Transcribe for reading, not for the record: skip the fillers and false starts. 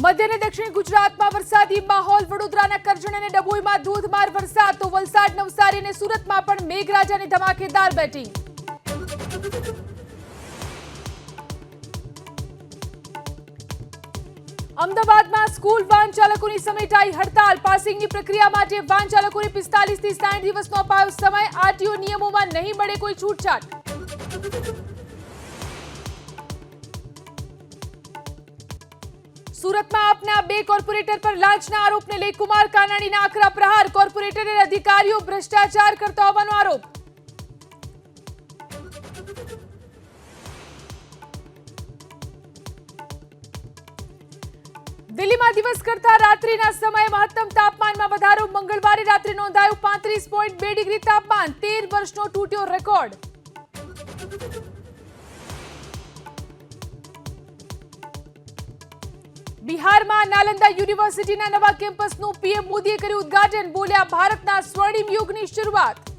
मध्य અને દક્ષિણ ગુજરાતમાં વરસાદી માહોલ। વડોદરાના કરજણ અને ડભોઈમાં ધોધમાર વરસાદ તો વલસાડ, નવસારી અને સુરતમાં પણ મેઘરાજાની ધમાકેદાર બેટિંગ। અમદાવાદમાં સ્કૂલ વાહન ચાલકોની સમેટાઈ હડતાલ। પાસિંગની પ્રક્રિયા માટે વાહન ચાલકોને 45 થી 60 દિવસનો અપાયો સમય। આરટીઓ નિયમોમાં નહીં મળે કોઈ છૂટછાટ। સુરતમાં આપના 2 કોર્પોરેટર પર લાંચના આરોપને લઈ કુમાર કાનાણીના આકરા પ્રહાર। કોર્પોરેટર અને અધિકારીઓ ભ્રષ્ટાચાર કરતા હોવાનો આરોપ। દિલ્હીમાં દિવસ કરતા રાત્રિના સમયે મહત્તમ તાપમાનમાં વધારો। મંગળવારે રાત્રે નોંધાયું 35.2 ડિગ્રી તાપમાન। 13 વર્ષનો તૂટ્યો રેકોર્ડ। બિહારમાં નાલંદા યુનિવર્સિટીના નવા કેમ્પસનું પીએમ મોદીએ કર્યું ઉદ્ઘાટન। બોલ્યા, ભારતના સ્વર્ણિમ યુગની શરૂઆત।